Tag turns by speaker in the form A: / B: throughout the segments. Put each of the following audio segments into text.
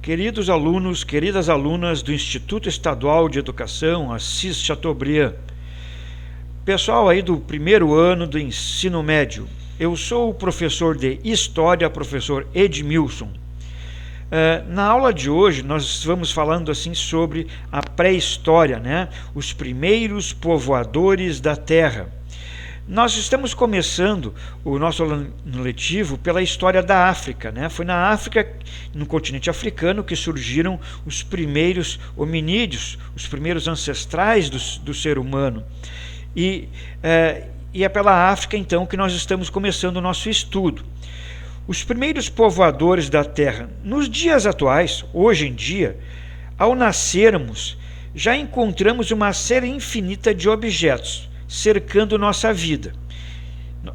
A: Queridos alunos, queridas alunas do Instituto Estadual de Educação, Assis Chateaubriand, pessoal aí do primeiro ano do ensino médio, eu sou o professor de História, professor Edmilson. Na aula de hoje nós vamos falando assim sobre a pré-história, né? Os primeiros povoadores da Terra. Nós estamos começando o nosso ano letivo pela história da África, né? Foi na África, no continente africano, que surgiram os primeiros hominídeos, os primeiros ancestrais do ser humano. E é pela África, então, que nós estamos começando o nosso estudo. Os primeiros povoadores da Terra, nos dias atuais, hoje em dia, ao nascermos, já encontramos uma série infinita de objetos cercando nossa vida,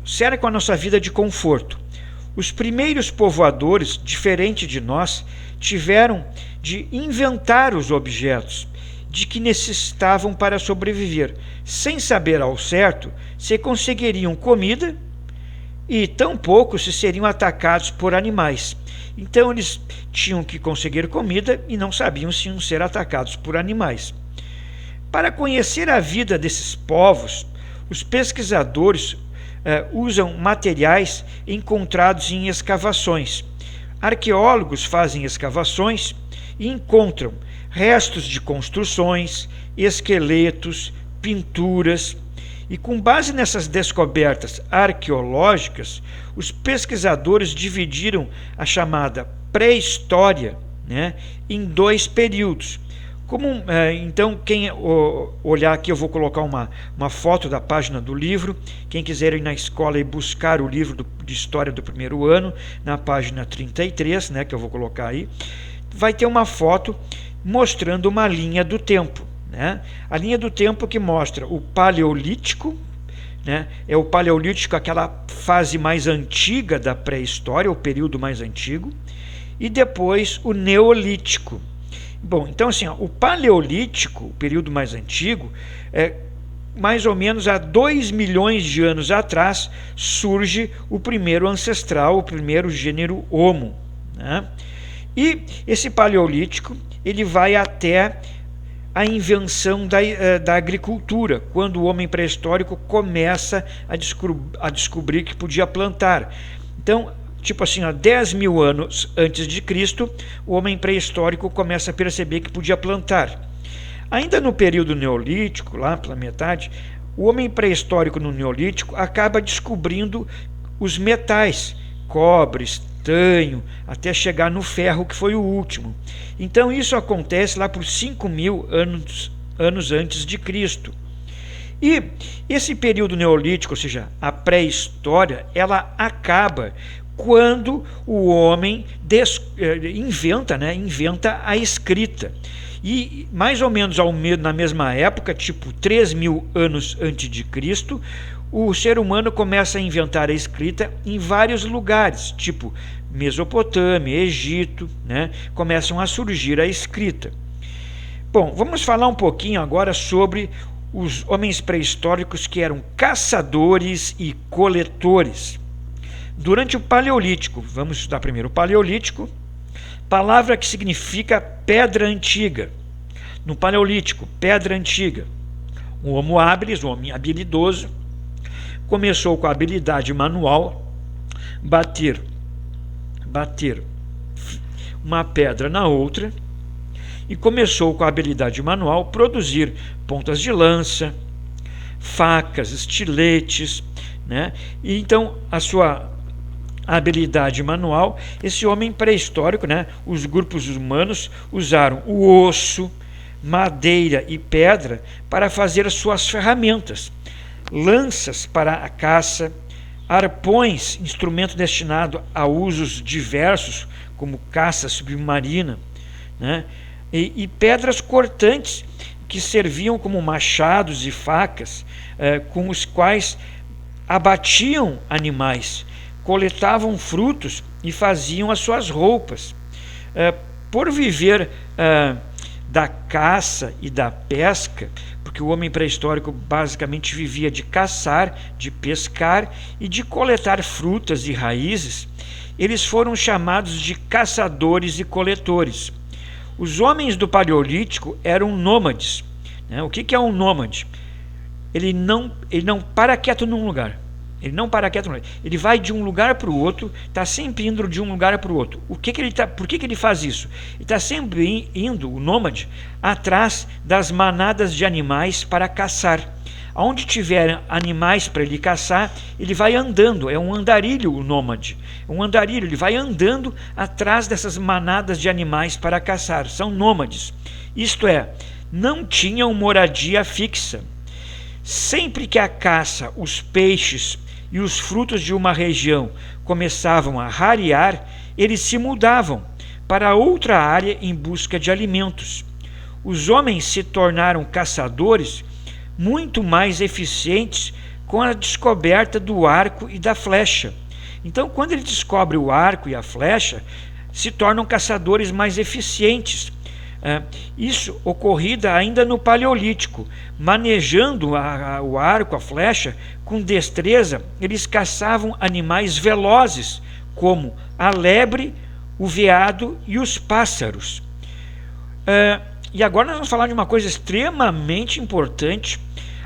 A: cercam a nossa vida de conforto. Os primeiros povoadores, diferente de nós, tiveram de inventar os objetos de que necessitavam para sobreviver, sem saber ao certo se conseguiriam comida e tampouco se seriam atacados por animais. Então eles tinham que conseguir comida e não sabiam se iam ser atacados por animais. Para conhecer a vida desses povos, os pesquisadores usam materiais encontrados em escavações. Arqueólogos fazem escavações e encontram restos de construções, esqueletos, pinturas. E com base nessas descobertas arqueológicas, os pesquisadores dividiram a chamada pré-história, né, em dois períodos. Então, quem olhar aqui, eu vou colocar uma foto da página do livro. Quem quiser ir na escola e buscar o livro de história do primeiro ano, na página 33, né, que eu vou colocar aí, vai ter uma foto mostrando uma linha do tempo. Né? A linha do tempo que mostra o Paleolítico, né? É o Paleolítico, aquela fase mais antiga da pré-história, o período mais antigo, e depois o Neolítico. Bom, então assim, o Paleolítico, o período mais antigo, mais ou menos há 2 milhões de anos atrás, surge o primeiro ancestral, o primeiro gênero Homo. Né? E esse Paleolítico, ele vai até a invenção da agricultura, quando o homem pré-histórico começa a descobrir que podia plantar. Então, tipo assim, 10 mil anos antes de Cristo, o homem pré-histórico começa a perceber que podia plantar. Ainda no período neolítico, lá pela metade, o homem pré-histórico no neolítico acaba descobrindo os metais, cobre, estanho, até chegar no ferro, que foi o último. Então isso acontece lá por 5 mil anos antes de Cristo. E esse período neolítico, ou seja, a pré-história, ela acaba quando o homem inventa a escrita. E mais ou menos na mesma época, tipo 3 mil anos antes de Cristo, o ser humano começa a inventar a escrita em vários lugares, tipo Mesopotâmia, Egito, né? Começam a surgir a escrita. Bom, vamos falar um pouquinho agora sobre os homens pré-históricos que eram caçadores e coletores. Durante o Paleolítico, vamos estudar primeiro o Paleolítico, palavra que significa pedra antiga. No Paleolítico, pedra antiga. O Homo habilis, o homem habilidoso, começou com a habilidade manual, bater uma pedra na outra, e começou com a habilidade manual produzir pontas de lança, facas, estiletes, né? E então a sua habilidade manual, esse homem pré-histórico, né? Os grupos humanos usaram o osso, madeira e pedra para fazer as suas ferramentas, lanças para a caça, arpões, instrumento destinado a usos diversos, como caça submarina, né? E pedras cortantes, que serviam como machados e facas, com os quais abatiam animais, coletavam frutos e faziam as suas roupas. Por viver da caça e da pesca, porque o homem pré-histórico basicamente vivia de caçar, de pescar e de coletar frutas e raízes, eles foram chamados de caçadores e coletores. Os homens do Paleolítico eram nômades. O que é um nômade? Ele não para quieto num lugar. Ele vai de um lugar para o outro, está sempre indo de um lugar para o outro. Por que ele faz isso? Ele está sempre indo, o nômade, atrás das manadas de animais para caçar. Onde tiver animais para ele caçar, ele vai andando. É um andarilho o nômade. Ele vai andando atrás dessas manadas de animais para caçar. São nômades. Isto é, não tinham moradia fixa. Sempre que a caça, os peixes e os frutos de uma região começavam a rarear, eles se mudavam para outra área em busca de alimentos. Os homens se tornaram caçadores muito mais eficientes com a descoberta do arco e da flecha. Então, quando ele descobre o arco e a flecha, se tornam caçadores mais eficientes. Isso ocorrida ainda no Paleolítico. Manejando o arco, a flecha, com destreza, eles caçavam animais velozes, como a lebre, o veado e os pássaros. E agora nós vamos falar de uma coisa extremamente importante,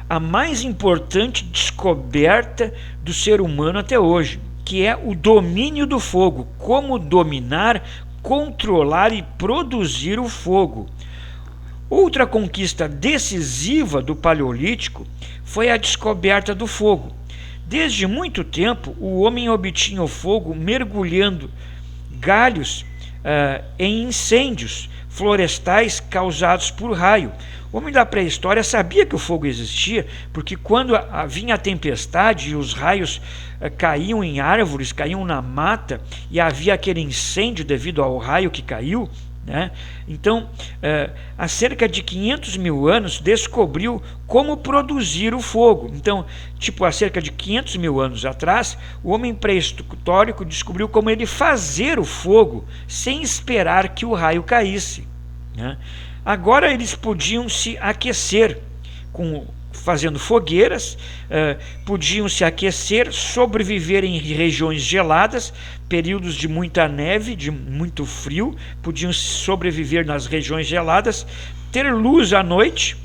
A: a mais importante descoberta do ser humano até hoje, que é o domínio do fogo. Como dominar, controlar e produzir o fogo. Outra conquista decisiva do Paleolítico foi a descoberta do fogo. Desde muito tempo, o homem obtinha o fogo mergulhando galhos em incêndios florestais causados por raio. O homem da pré-história sabia que o fogo existia, porque quando vinha a tempestade e os raios caíam em árvores, caíam na mata, e havia aquele incêndio devido ao raio que caiu, então, há cerca de 500 mil anos, descobriu como produzir o fogo. Então, há cerca de 500 mil anos atrás, o homem pré-histórico descobriu como ele fazer o fogo sem esperar que o raio caísse. Agora eles podiam se aquecer fazendo fogueiras, podiam se aquecer, sobreviver em regiões geladas, períodos de muita neve, de muito frio, podiam sobreviver nas regiões geladas, ter luz à noite,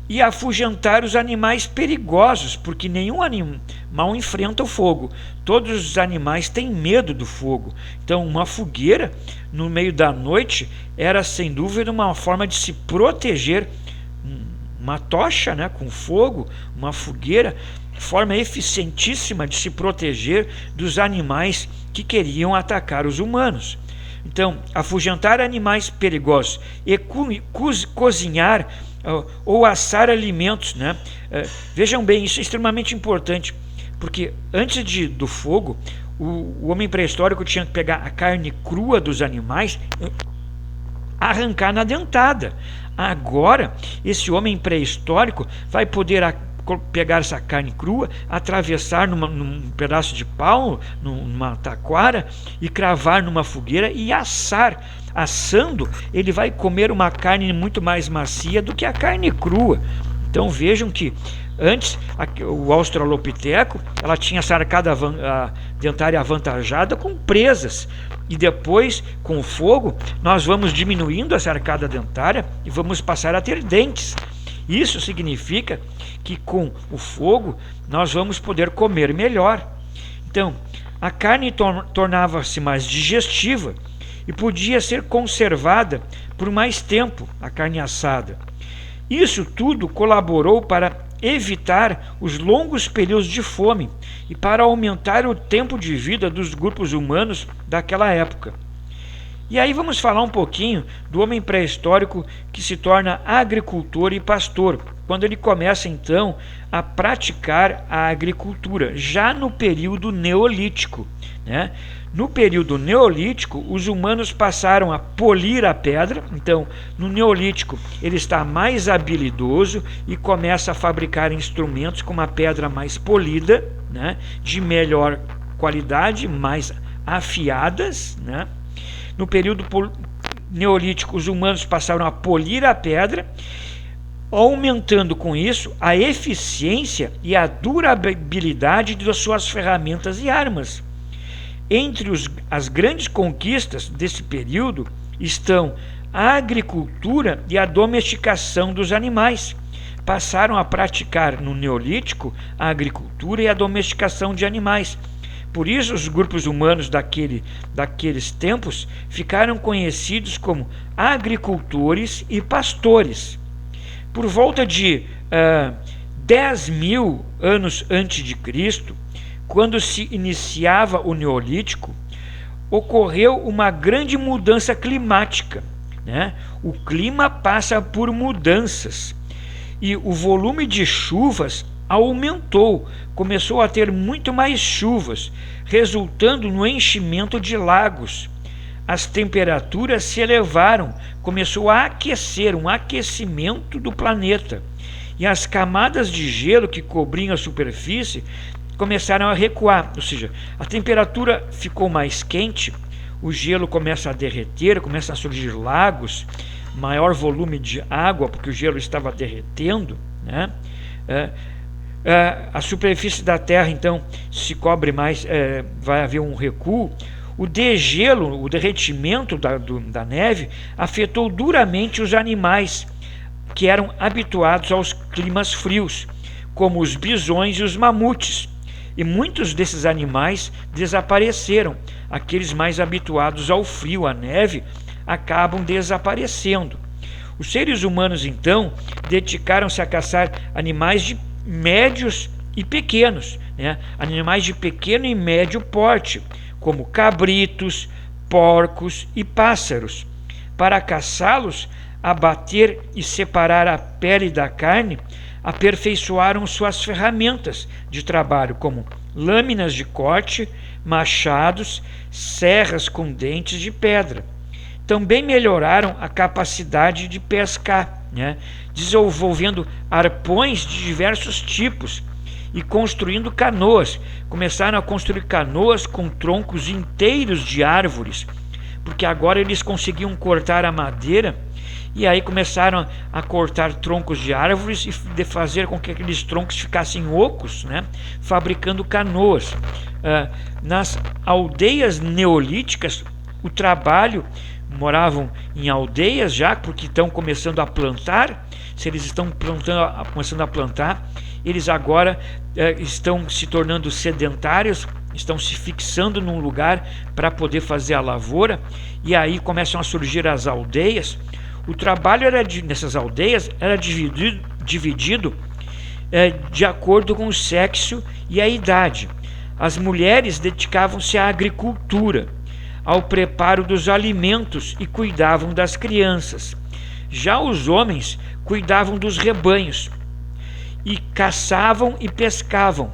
A: e afugentar os animais perigosos, porque nenhum animal enfrenta o fogo. Todos os animais têm medo do fogo. Então, uma fogueira no meio da noite era, sem dúvida, uma forma de se proteger. Uma tocha, com fogo, uma fogueira, forma eficientíssima de se proteger dos animais que queriam atacar os humanos. Então, afugentar animais perigosos e cozinhar ou assar alimentos, vejam bem, isso é extremamente importante, porque antes do fogo, o homem pré-histórico tinha que pegar a carne crua dos animais, arrancar na dentada. Agora, esse homem pré-histórico vai poder pegar essa carne crua, atravessar num pedaço de pau, numa taquara, e cravar numa fogueira e assar. Assando, ele vai comer uma carne muito mais macia do que a carne crua. Então vejam que antes o australopiteco, ela tinha essa arcada dentária avantajada com presas, e depois, com o fogo, nós vamos diminuindo essa arcada dentária e vamos passar a ter dentes. Isso significa que com o fogo nós vamos poder comer melhor. Então, a carne tornava-se mais digestiva e podia ser conservada por mais tempo, a carne assada. Isso tudo colaborou para evitar os longos períodos de fome e para aumentar o tempo de vida dos grupos humanos daquela época. E aí vamos falar um pouquinho do homem pré-histórico que se torna agricultor e pastor, quando ele começa então a praticar a agricultura, já no período neolítico. No período neolítico, os humanos passaram a polir a pedra. Então, no neolítico, ele está mais habilidoso e começa a fabricar instrumentos com uma pedra mais polida, de melhor qualidade, mais afiadas. No período neolítico, os humanos passaram a polir a pedra, aumentando com isso a eficiência e a durabilidade das suas ferramentas e armas. Entre as grandes conquistas desse período estão a agricultura e a domesticação dos animais. Passaram a praticar no Neolítico a agricultura e a domesticação de animais. Por isso, os grupos humanos daqueles tempos ficaram conhecidos como agricultores e pastores. Por volta de 10.000 anos antes de Cristo, quando se iniciava o Neolítico, ocorreu uma grande mudança climática, né? O clima passa por mudanças e o volume de chuvas aumentou, começou a ter muito mais chuvas, resultando no enchimento de lagos. As temperaturas se elevaram, começou a aquecer, um aquecimento do planeta, e as camadas de gelo que cobriam a superfície começaram a recuar, ou seja, a temperatura ficou mais quente, o gelo começa a derreter, começa a surgir lagos, maior volume de água, porque o gelo estava derretendo, né? A superfície da Terra, então, se cobre mais, vai haver um recuo. O degelo, o derretimento da neve, afetou duramente os animais que eram habituados aos climas frios, como os bisões e os mamutes. E muitos desses animais desapareceram. Aqueles mais habituados ao frio, à neve, acabam desaparecendo. Os seres humanos, então, dedicaram-se a caçar animais de médios e pequenos, né? Animais de pequeno e médio porte, como cabritos, porcos e pássaros. Para caçá-los, abater e separar a pele da carne, aperfeiçoaram suas ferramentas de trabalho, como lâminas de corte, machados, serras com dentes de pedra. Também melhoraram a capacidade de pescar, né? Desenvolvendo arpões de diversos tipos e construindo canoas. Começaram a construir canoas com troncos inteiros de árvores, porque agora eles conseguiam cortar a madeira. E aí começaram a cortar troncos de árvores e fazer com que aqueles troncos ficassem ocos, né? Fabricando canoas. Nas aldeias neolíticas, o trabalho, moravam em aldeias já, porque estão começando a plantar. Se eles estão começando a plantar, eles agora estão se tornando sedentários, estão se fixando num lugar para poder fazer a lavoura, e aí começam a surgir as aldeias. O trabalho nessas aldeias era dividido de acordo com o sexo e a idade. As mulheres dedicavam-se à agricultura, ao preparo dos alimentos e cuidavam das crianças. Já os homens cuidavam dos rebanhos e caçavam e pescavam,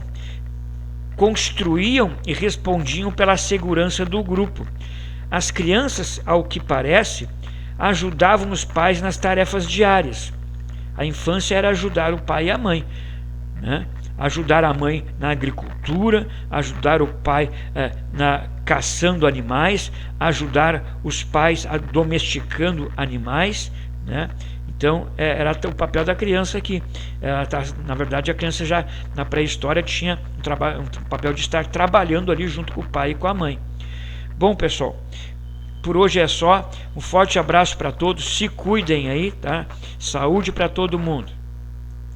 A: construíam e respondiam pela segurança do grupo. As crianças, ao que parece, ajudavam os pais nas tarefas diárias. A infância era ajudar o pai e a mãe, né? Ajudar a mãe na agricultura, ajudar o pai caçando animais, ajudar os pais domesticando animais, né? Então era o papel da criança aqui. Na verdade, a criança já na pré-história tinha um papel de estar trabalhando ali junto com o pai e com a mãe. Bom, pessoal, por hoje é só. Um forte abraço para todos, se cuidem aí, tá? Saúde para todo mundo.